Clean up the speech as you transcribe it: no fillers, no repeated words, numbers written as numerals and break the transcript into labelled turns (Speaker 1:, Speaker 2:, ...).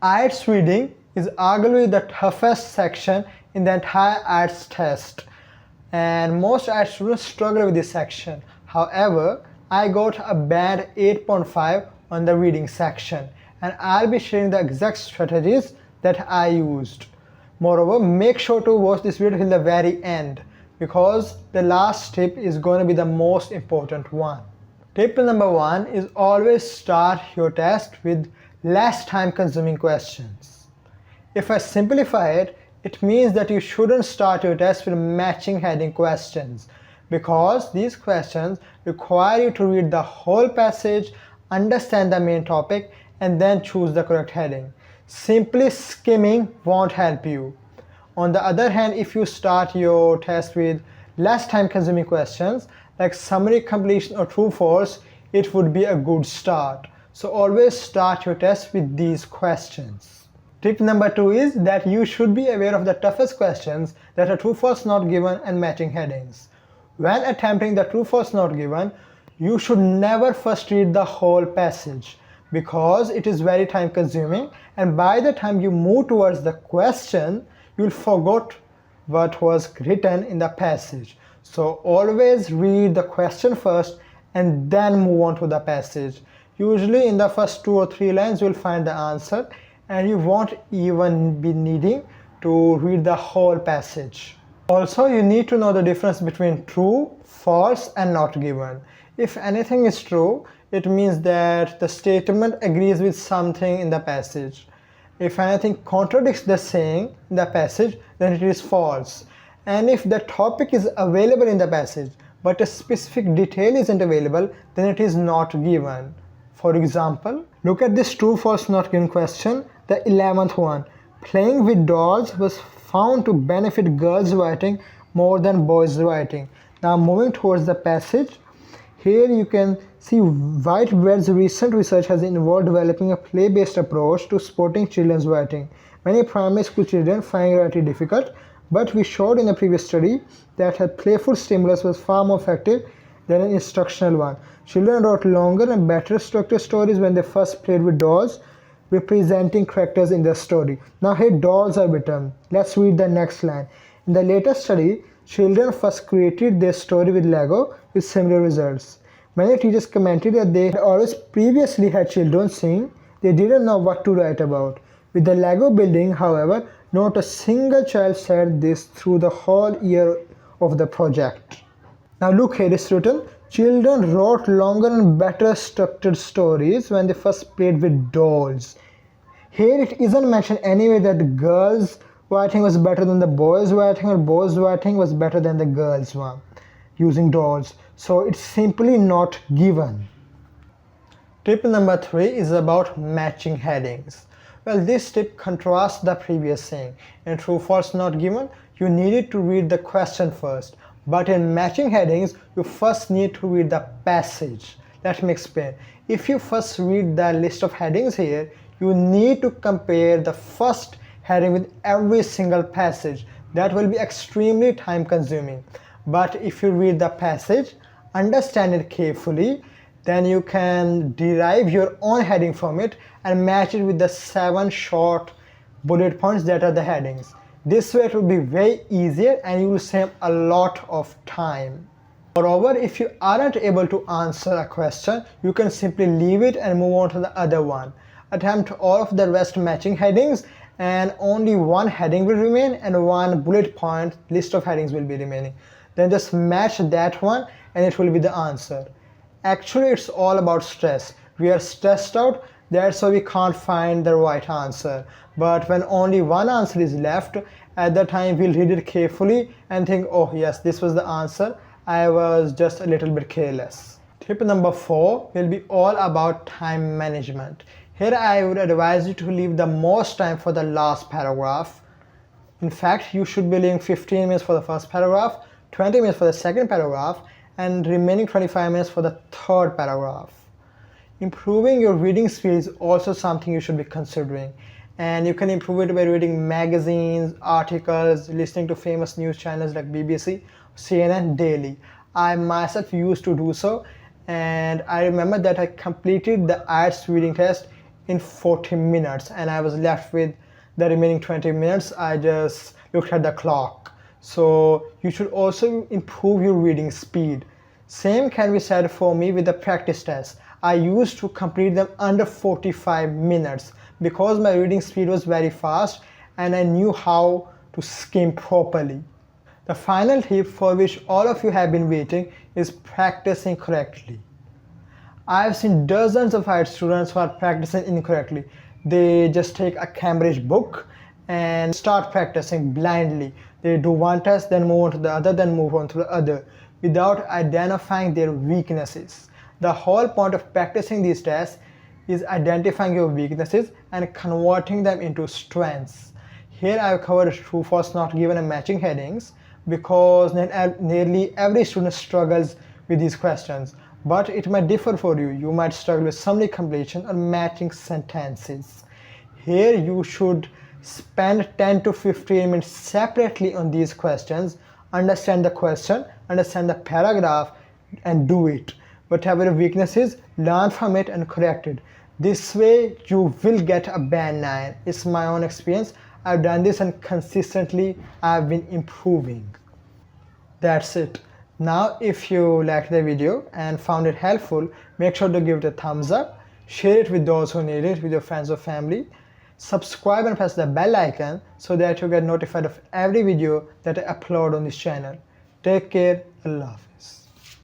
Speaker 1: IELTS reading is arguably the toughest section in the entire IELTS test, and most IELTS students struggle with this section. However, I got a band 8.5 on the reading section, and I'll be sharing the exact strategies that I used. Moreover, make sure to watch this video till the very end because the last tip is going to be the most important one. Tip number 1 is always start your test with less time consuming questions. If I simplify it, it means that you shouldn't start your test with matching heading questions because these questions require you to read the whole passage, understand the main topic, and then choose the correct heading. Simply skimming won't help you. On the other hand, if you start your test with less time consuming questions like summary completion or true false, it would be a good start. So always start your test with these questions. Tip number 2 is that you should be aware of the toughest questions that are true false not given and matching headings. When attempting the true false not given, you should never first read the whole passage because it is very time consuming, and by the time you move towards the question, you'll forget what was written in the passage. So always read the question first and then move on to the passage. Usually in the first 2 or 3 lines you'll find the answer and you won't even be needing to read the whole passage. Also, you need to know the difference between true, false, and not given. If anything is true, it means that the statement agrees with something in the passage. If anything contradicts the saying in the passage, then it is false. And if the topic is available in the passage but a specific detail isn't available, then it is not given. For example, look at this true false not given question, the 11th one. Playing with dolls was found to benefit girls writing more than boys writing. Now moving towards the passage, here you can see Whitebread's recent research has involved developing a play-based approach to supporting children's writing. Many primary school children find writing difficult, but we showed in the previous study that a playful stimulus was far more effective than an instructional one. Children wrote longer and better structured stories when they first played with dolls, representing characters in the story. Now here dolls are written. Let's read the next line. In the latest study, children first created their story with Lego with similar results. Many teachers commented that they had always previously had children sing. They didn't know what to write about. With the Lego building, however, not a single child said this through the whole year of the project. Now look here, it's written, children wrote longer and better structured stories when they first played with dolls. Here it isn't mentioned anyway that girls' writing was better than the boys' writing or boys' writing was better than the girls' one using dolls. So it's simply not given. Tip number 3 is about matching headings. Well, this tip contrasts the previous saying. In true false not given, you needed to read the question first. But in matching headings, you first need to read the passage. Let me explain. If you first read the list of headings here, you need to compare the first heading with every single passage. That will be extremely time consuming. But if you read the passage, understand it carefully, then you can derive your own heading from it and match it with the 7 short bullet points that are the headings. This way it will be very easier and you will save a lot of time. Moreover, if you aren't able to answer a question, you can simply leave it and move on to the other one. Attempt all of the rest matching headings and only one heading will remain and one bullet point list of headings will be remaining. Then just match that one and it will be the answer. Actually, it's all about stress. We are stressed out, that's why we can't find the right answer. But when only one answer is left, at that time we'll read it carefully and think, oh yes, this was the answer. I was just a little bit careless. Tip number 4 will be all about time management. Here I would advise you to leave the most time for the last paragraph. In fact, you should be leaving 15 minutes for the first paragraph, 20 minutes for the second paragraph, and remaining 25 minutes for the third paragraph. Improving your reading speed is also something you should be considering, and you can improve it by reading magazines, articles, listening to famous news channels like BBC, CNN daily. I myself used to do so, and I remember that I completed the IELTS reading test in 40 minutes and I was left with the remaining 20 minutes. I just looked at the clock. So you should also improve your reading speed. Same can be said for me with the practice tests. I used to complete them under 45 minutes because my reading speed was very fast and I knew how to skim properly. The final tip for which all of you have been waiting is practicing correctly. I've seen dozens of IELTS students who are practicing incorrectly. They just take a Cambridge book and start practicing blindly. They do one test, then move on to the other, then move on to the other, without identifying their weaknesses. The whole point of practicing these tests is identifying your weaknesses and converting them into strengths. Here I've covered true false not given and matching headings because nearly every student struggles with these questions. But it might differ for you. You might struggle with summary completion or matching sentences. Here you should spend 10 to 15 minutes separately on these questions. Understand the question, understand the paragraph, and do it. Whatever your weakness is, learn from it and correct it. This way you will get a band 9. It's my own experience. I've done this and consistently I've been improving. That's it. Now if you liked the video and found it helpful, make sure to give it a thumbs up, share it with those who need it, with your friends or family, subscribe and press the bell icon so that you get notified of every video that I upload on this channel. Take care. Allah Hafiz.